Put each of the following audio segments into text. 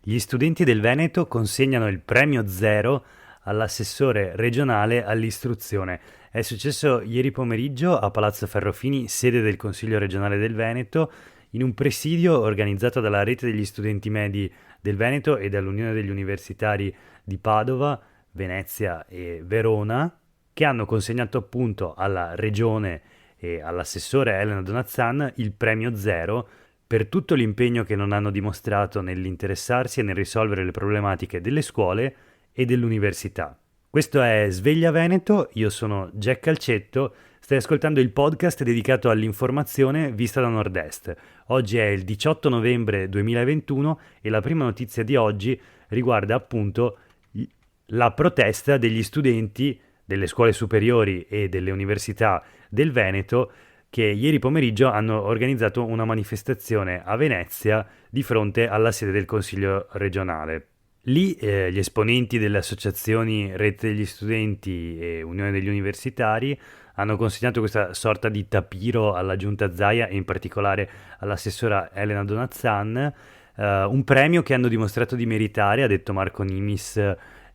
Gli studenti del Veneto consegnano il premio zero all'assessore regionale all'istruzione. È successo ieri pomeriggio a Palazzo Ferrofini, sede del Consiglio regionale del Veneto, in un presidio organizzato dalla rete degli studenti medi del Veneto e dall'Unione degli Universitari di Padova, Venezia e Verona, che hanno consegnato appunto alla regione e all'assessore Elena Donazzan il premio zero per tutto l'impegno che non hanno dimostrato nell'interessarsi e nel risolvere le problematiche delle scuole e dell'università. Questo è Sveglia Veneto, io sono Jack Calcetto, stai ascoltando il podcast dedicato all'informazione vista da Nord-Est. Oggi è il 18 novembre 2021 e la prima notizia di oggi riguarda appunto la protesta degli studenti delle scuole superiori e delle università del Veneto che ieri pomeriggio hanno organizzato una manifestazione a Venezia di fronte alla sede del Consiglio regionale. Lì gli esponenti delle associazioni Rete degli Studenti e Unione degli Universitari hanno consegnato questa sorta di tapiro alla giunta Zaia e in particolare all'assessora Elena Donazzan, un premio che hanno dimostrato di meritare, ha detto Marco Nimis,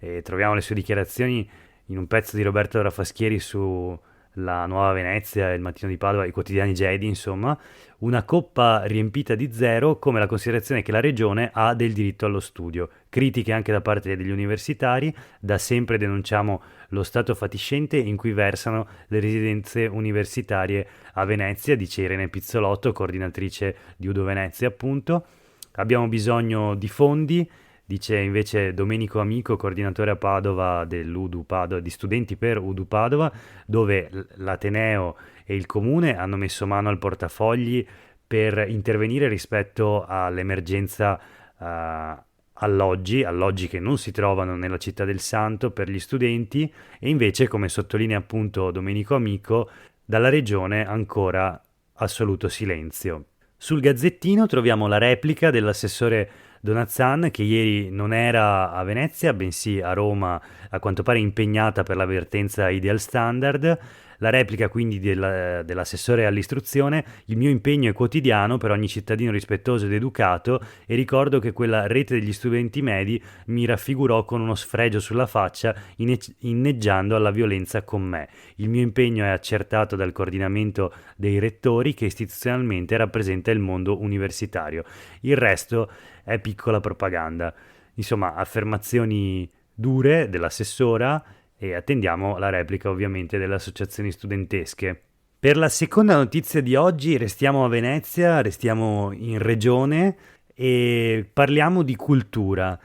e troviamo le sue dichiarazioni in un pezzo di Roberto Rafaschieri su La Nuova Venezia, Il Mattino di Padova, i quotidiani Gedi, insomma, una coppa riempita di zero come la considerazione che la regione ha del diritto allo studio. Critiche anche da parte degli universitari, da sempre denunciamo lo stato fatiscente in cui versano le residenze universitarie a Venezia, dice Irene Pizzolotto, coordinatrice di Udo Venezia appunto. Abbiamo bisogno di fondi, dice invece Domenico Amico, coordinatore a Padova dell'Udu Padova, di studenti per Udu Padova, dove l'Ateneo e il Comune hanno messo mano al portafogli per intervenire rispetto all'emergenza alloggi che non si trovano nella città del Santo per gli studenti e invece, come sottolinea appunto Domenico Amico, dalla regione ancora assoluto silenzio. Sul Gazzettino troviamo la replica dell'assessore Donazzan, che ieri non era a Venezia, bensì a Roma, a quanto pare impegnata per l'avvertenza Ideal Standard. La replica quindi dell'assessore all'istruzione: il mio impegno è quotidiano per ogni cittadino rispettoso ed educato e ricordo che quella rete degli studenti medi mi raffigurò con uno sfregio sulla faccia inneggiando alla violenza con me. Il mio impegno è accertato dal coordinamento dei rettori che istituzionalmente rappresenta il mondo universitario. Il resto è piccola propaganda. Insomma, affermazioni dure dell'assessora e attendiamo la replica ovviamente delle associazioni studentesche. Per la seconda notizia di oggi restiamo a Venezia, restiamo in regione e parliamo di cultura.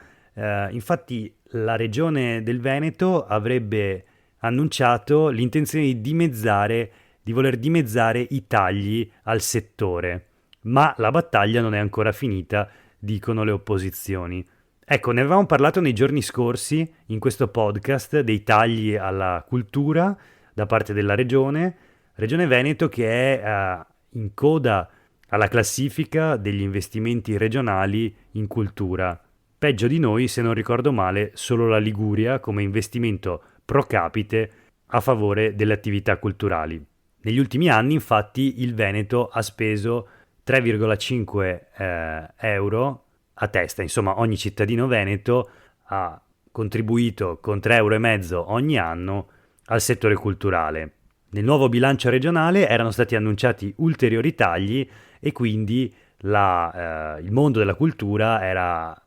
Infatti la regione del Veneto avrebbe annunciato l'intenzione di voler dimezzare i tagli al settore, ma la battaglia non è ancora finita, dicono le opposizioni. Ecco, ne avevamo parlato nei giorni scorsi in questo podcast dei tagli alla cultura da parte della Regione Veneto, che è in coda alla classifica degli investimenti regionali in cultura. Peggio di noi, se non ricordo male, solo la Liguria come investimento pro capite a favore delle attività culturali. Negli ultimi anni, infatti, il Veneto ha speso 3,5 euro a testa, insomma ogni cittadino veneto ha contribuito con 3,5 euro ogni anno al settore culturale. Nel nuovo bilancio regionale erano stati annunciati ulteriori tagli e quindi il mondo della cultura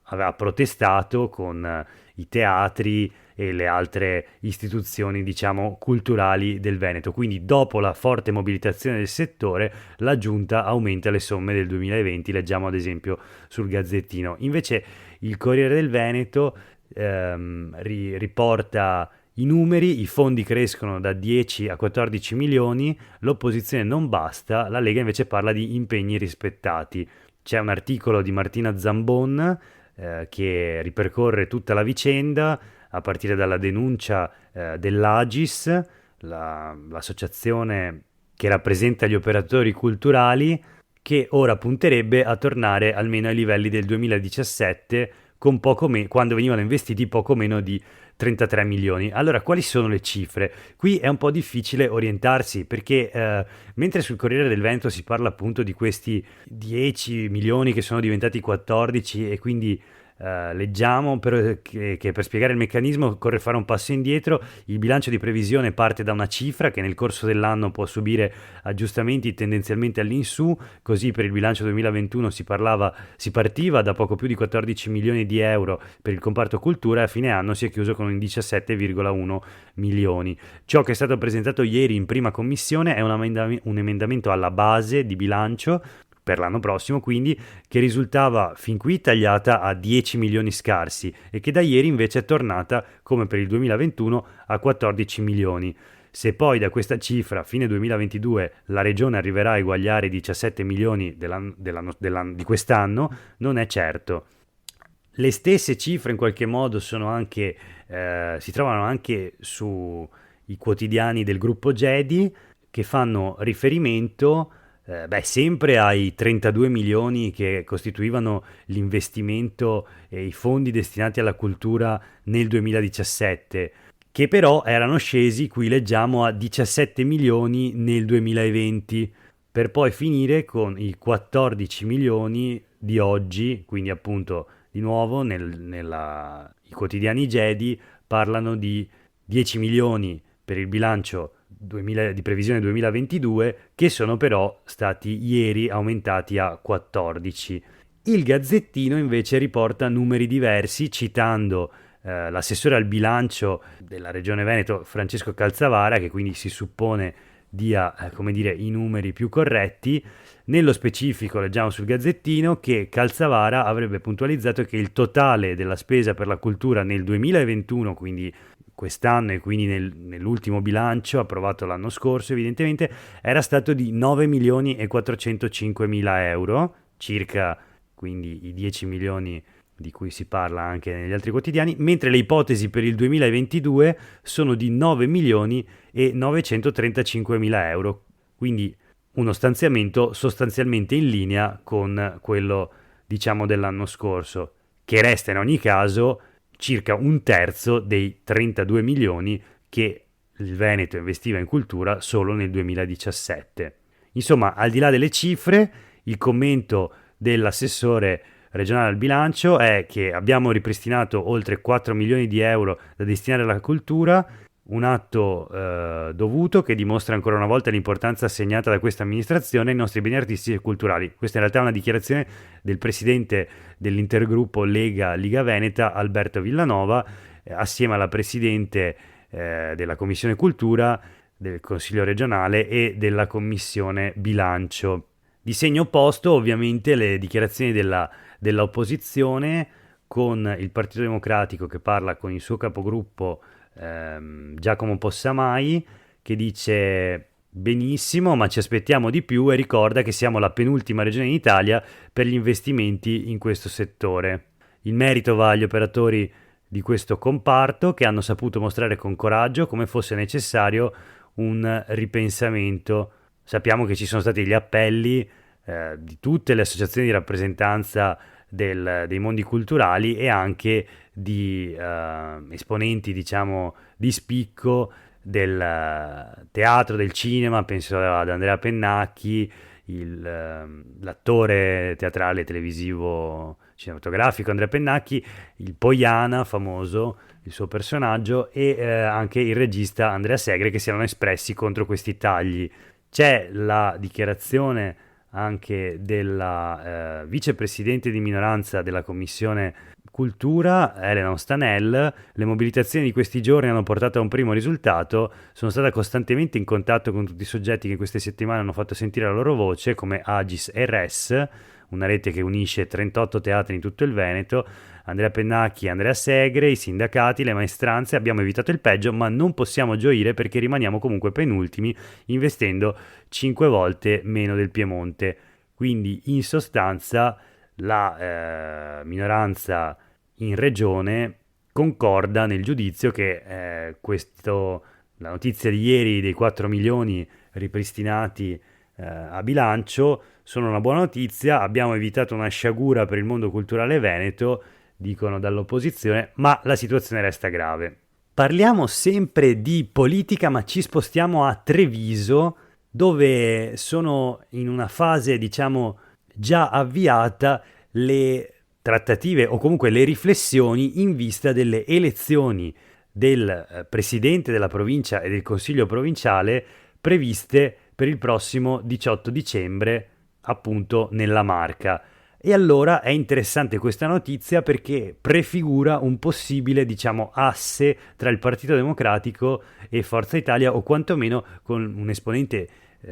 aveva protestato con i teatri e le altre istituzioni, diciamo, culturali del Veneto. Quindi dopo la forte mobilitazione del settore, la Giunta aumenta le somme del 2020, leggiamo ad esempio sul Gazzettino. Invece il Corriere del Veneto riporta i numeri: i fondi crescono da 10 a 14 milioni, l'opposizione non basta, la Lega invece parla di impegni rispettati. C'è un articolo di Martina Zambon che ripercorre tutta la vicenda, a partire dalla denuncia dell'Agis, l'associazione che rappresenta gli operatori culturali, che ora punterebbe a tornare almeno ai livelli del 2017, con quando venivano investiti poco meno di 33 milioni. Allora, quali sono le cifre? Qui è un po' difficile orientarsi perché mentre sul Corriere del Veneto si parla appunto di questi 10 milioni che sono diventati 14 e quindi leggiamo che per spiegare il meccanismo occorre fare un passo indietro. Il bilancio di previsione parte da una cifra che nel corso dell'anno può subire aggiustamenti tendenzialmente all'insù. Così per il bilancio 2021 si partiva da poco più di 14 milioni di euro per il comparto cultura e a fine anno si è chiuso con 17,1 milioni. Ciò che è stato presentato ieri in prima commissione è un emendamento alla base di bilancio per l'anno prossimo, quindi, che risultava fin qui tagliata a 10 milioni scarsi e che da ieri invece è tornata, come per il 2021, a 14 milioni. Se poi da questa cifra a fine 2022 la regione arriverà a eguagliare i 17 milioni di quest'anno, non è certo. Le stesse cifre in qualche modo sono anche, si trovano anche sui quotidiani del gruppo Gedi, che fanno riferimento sempre ai 32 milioni che costituivano l'investimento e i fondi destinati alla cultura nel 2017, che però erano scesi, qui leggiamo, a 17 milioni nel 2020, per poi finire con i 14 milioni di oggi, quindi appunto di nuovo i quotidiani Gedi parlano di 10 milioni per il bilancio di previsione 2022, che sono però stati ieri aumentati a 14. Il Gazzettino invece riporta numeri diversi, citando l'assessore al bilancio della Regione Veneto, Francesco Calzavara, che quindi si suppone dia i numeri più corretti. Nello specifico leggiamo sul Gazzettino che Calzavara avrebbe puntualizzato che il totale della spesa per la cultura nel 2021, quindi quest'anno e quindi nell'ultimo bilancio approvato l'anno scorso, evidentemente era stato di 9 milioni e 405 mila euro, circa quindi i 10 milioni di cui si parla anche negli altri quotidiani, mentre le ipotesi per il 2022 sono di 9 milioni e 935 mila euro, quindi uno stanziamento sostanzialmente in linea con quello, diciamo, dell'anno scorso, che resta in ogni caso circa un terzo dei 32 milioni che il Veneto investiva in cultura solo nel 2017. Insomma, al di là delle cifre, il commento dell'assessore regionale al bilancio è che abbiamo ripristinato oltre 4 milioni di euro da destinare alla cultura, un atto dovuto che dimostra ancora una volta l'importanza assegnata da questa amministrazione ai nostri beni artistici e culturali. Questa in realtà è una dichiarazione del presidente dell'intergruppo Liga Veneta, Alberto Villanova, assieme alla presidente della Commissione Cultura, del Consiglio regionale e della Commissione Bilancio. Di segno opposto, ovviamente, le dichiarazioni dell'opposizione, con il Partito Democratico che parla con il suo capogruppo Giacomo Possamai, che dice: benissimo, ma ci aspettiamo di più, e ricorda che siamo la penultima regione in Italia per gli investimenti in questo settore. Il merito va agli operatori di questo comparto, che hanno saputo mostrare con coraggio come fosse necessario un ripensamento. Sappiamo che ci sono stati gli appelli di tutte le associazioni di rappresentanza dei mondi culturali e anche di esponenti, diciamo, di spicco del teatro, del cinema. Penso ad Andrea Pennacchi, l'attore teatrale, televisivo, cinematografico Andrea Pennacchi, il Poiana famoso, il suo personaggio, e anche il regista Andrea Segre, che si erano espressi contro questi tagli. C'è la dichiarazione anche della vicepresidente di minoranza della Commissione Cultura, Elena Ostanel. Le mobilitazioni di questi giorni hanno portato a un primo risultato. Sono stata costantemente in contatto con tutti i soggetti che in queste settimane hanno fatto sentire la loro voce, come Agis e Res, una rete che unisce 38 teatri in tutto il Veneto. Andrea Pennacchi, Andrea Segre, i sindacati, le maestranze. Abbiamo evitato il peggio, ma non possiamo gioire perché rimaniamo comunque penultimi, investendo 5 volte meno del Piemonte. Quindi in sostanza la minoranza in regione concorda nel giudizio che la notizia di ieri dei 4 milioni ripristinati a bilancio sono una buona notizia. Abbiamo evitato una sciagura per il mondo culturale veneto, dicono dall'opposizione, ma la situazione resta grave. Parliamo sempre di politica, ma ci spostiamo a Treviso, dove sono in una fase, diciamo, già avviata le trattative o comunque le riflessioni in vista delle elezioni del presidente della provincia e del consiglio provinciale previste per il prossimo 18 dicembre, appunto nella Marca. E allora è interessante questa notizia perché prefigura un possibile, diciamo, asse tra il Partito Democratico e Forza Italia, o quantomeno con un esponente,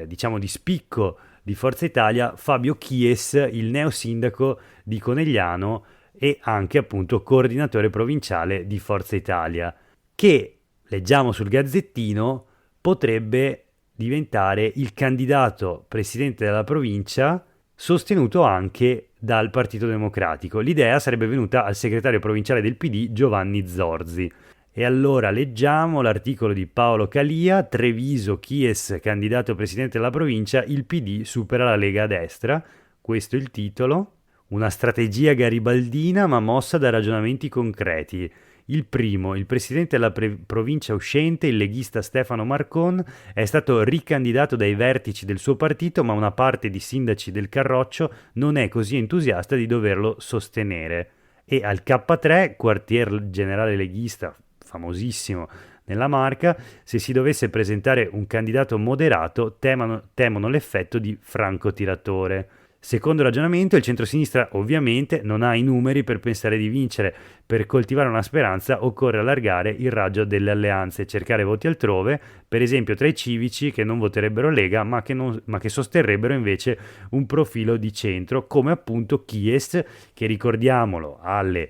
diciamo, di spicco di Forza Italia, Fabio Chies, il neosindaco di Conegliano e anche appunto coordinatore provinciale di Forza Italia, che, leggiamo sul Gazzettino, potrebbe diventare il candidato presidente della provincia sostenuto anche dal Partito Democratico. L'idea sarebbe venuta al segretario provinciale del PD Giovanni Zorzi. E allora leggiamo l'articolo di Paolo Calia: Treviso, Chies, candidato presidente della provincia, il PD supera la Lega a destra. Questo è il titolo. Una strategia garibaldina ma mossa da ragionamenti concreti. Il primo, il presidente della provincia uscente, il leghista Stefano Marcon, è stato ricandidato dai vertici del suo partito, ma una parte di sindaci del Carroccio non è così entusiasta di doverlo sostenere. E al K3, quartier generale leghista, famosissimo nella Marca, se si dovesse presentare un candidato moderato, temono l'effetto di francotiratore. Secondo ragionamento, il centrosinistra ovviamente non ha i numeri per pensare di vincere. Per coltivare una speranza occorre allargare il raggio delle alleanze, cercare voti altrove, per esempio tra i civici che non voterebbero Lega ma che sosterrebbero invece un profilo di centro, come appunto Chies, che ricordiamolo alle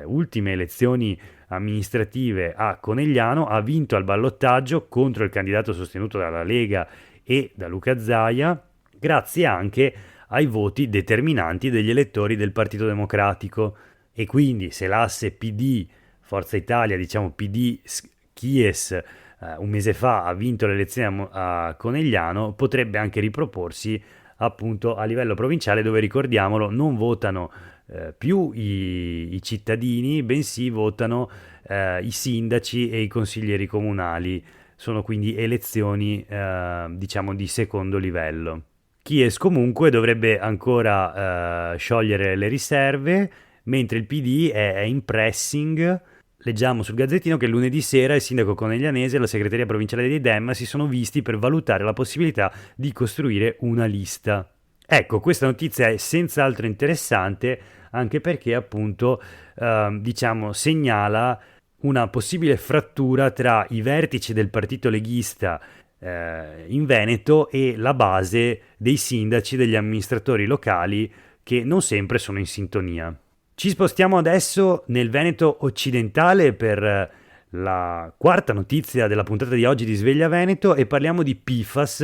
ultime elezioni amministrative a Conegliano ha vinto al ballottaggio contro il candidato sostenuto dalla Lega e da Luca Zaia, grazie anche ai voti determinanti degli elettori del Partito Democratico. E quindi se l'asse PD Forza Italia, diciamo PD Chies, un mese fa ha vinto le elezioni a Conegliano, potrebbe anche riproporsi appunto a livello provinciale, dove, ricordiamolo, non votano più i cittadini, bensì votano i sindaci e i consiglieri comunali. Sono quindi elezioni diciamo di secondo livello. Chies comunque dovrebbe ancora sciogliere le riserve, mentre il PD è in pressing. Leggiamo sul Gazzettino che lunedì sera il sindaco coneglianese e la segreteria provinciale dei Dem si sono visti per valutare la possibilità di costruire una lista. Ecco, questa notizia è senz'altro interessante, anche perché appunto diciamo segnala una possibile frattura tra i vertici del partito leghista in Veneto e la base dei sindaci, degli amministratori locali, che non sempre sono in sintonia. Ci spostiamo adesso nel Veneto occidentale per la quarta notizia della puntata di oggi di Sveglia Veneto e parliamo di PFAS,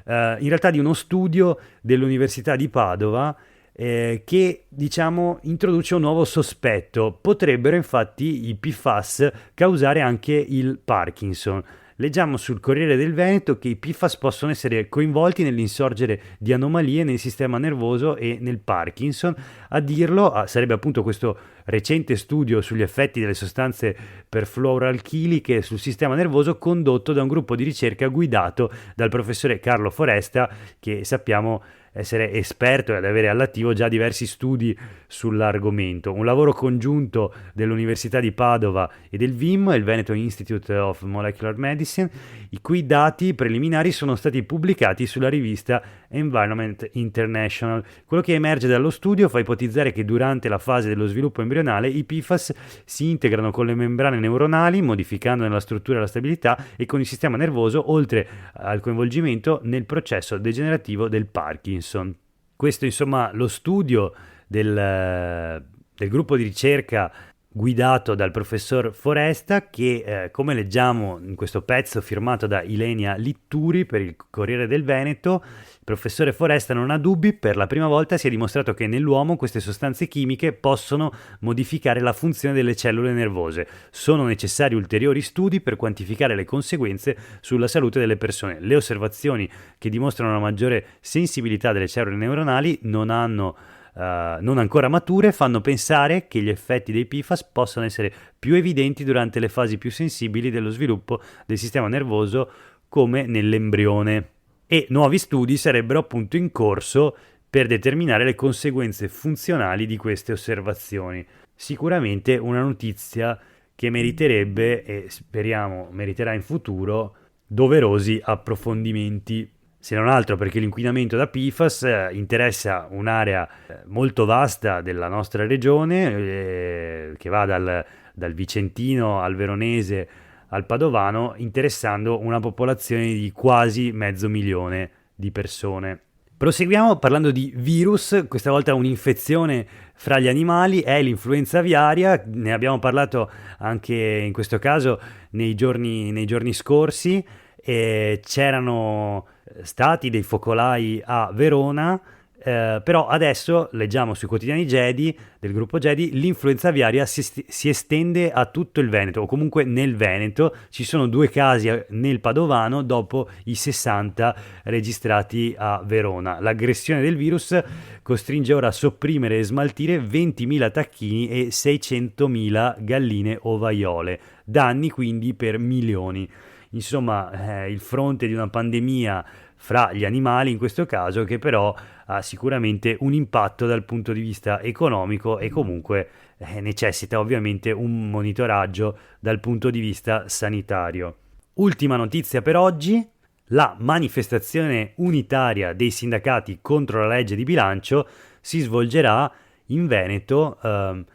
in realtà di uno studio dell'Università di Padova che, diciamo, introduce un nuovo sospetto. Potrebbero infatti i PFAS causare anche il Parkinson. Leggiamo sul Corriere del Veneto che i PFAS possono essere coinvolti nell'insorgere di anomalie nel sistema nervoso e nel Parkinson. A dirlo sarebbe appunto questo recente studio sugli effetti delle sostanze perfluoralchiliche sul sistema nervoso, condotto da un gruppo di ricerca guidato dal professore Carlo Foresta, che sappiamo essere esperto e ad avere all'attivo già diversi studi sull'argomento. Un lavoro congiunto dell'Università di Padova e del VIM, il Veneto Institute of Molecular Medicine, i cui dati preliminari sono stati pubblicati sulla rivista Environment International. Quello che emerge dallo studio fa ipotizzare che durante la fase dello sviluppo embrionale i PFAS si integrano con le membrane neuronali, modificandone la struttura e la stabilità, e con il sistema nervoso, oltre al coinvolgimento nel processo degenerativo del Parkinson. Questo, insomma, lo studio del gruppo di ricerca guidato dal professor Foresta, che come leggiamo in questo pezzo firmato da Ilenia Litturi per il Corriere del Veneto, il professore Foresta non ha dubbi: per la prima volta si è dimostrato che nell'uomo queste sostanze chimiche possono modificare la funzione delle cellule nervose. Sono necessari ulteriori studi per quantificare le conseguenze sulla salute delle persone. Le osservazioni che dimostrano una maggiore sensibilità delle cellule neuronali non ancora mature fanno pensare che gli effetti dei PFAS possano essere più evidenti durante le fasi più sensibili dello sviluppo del sistema nervoso, come nell'embrione. E nuovi studi sarebbero appunto in corso per determinare le conseguenze funzionali di queste osservazioni. Sicuramente una notizia che meriterebbe, e speriamo meriterà in futuro, doverosi approfondimenti. Se non altro perché l'inquinamento da PFAS interessa un'area molto vasta della nostra regione, che va dal Vicentino al Veronese al Padovano, interessando una popolazione di quasi 500.000 di persone. Proseguiamo parlando di virus, questa volta un'infezione fra gli animali, è l'influenza aviaria, ne abbiamo parlato anche in questo caso nei giorni scorsi, e c'erano stati dei focolai a Verona, però adesso leggiamo sui quotidiani Gedi, del gruppo Gedi, l'influenza aviaria si estende a tutto il Veneto, o comunque nel Veneto. Ci sono 2 casi nel Padovano dopo i 60 registrati a Verona. L'aggressione del virus costringe ora a sopprimere e smaltire 20.000 tacchini e 600.000 galline ovaiole, danni quindi per milioni. Insomma, il fronte di una pandemia fra gli animali in questo caso, che però ha sicuramente un impatto dal punto di vista economico e comunque necessita ovviamente un monitoraggio dal punto di vista sanitario. Ultima notizia per oggi: la manifestazione unitaria dei sindacati contro la legge di bilancio si svolgerà in Veneto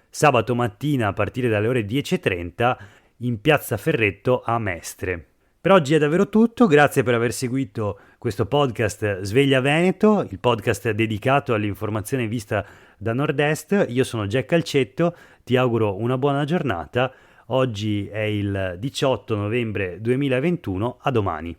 sabato mattina a partire dalle ore 10:30 in Piazza Ferretto a Mestre. Per oggi è davvero tutto, grazie per aver seguito questo podcast Sveglia Veneto, il podcast dedicato all'informazione vista da Nord-Est. Io sono Jack Calcetto, ti auguro una buona giornata. Oggi è il 18 novembre 2021, a domani.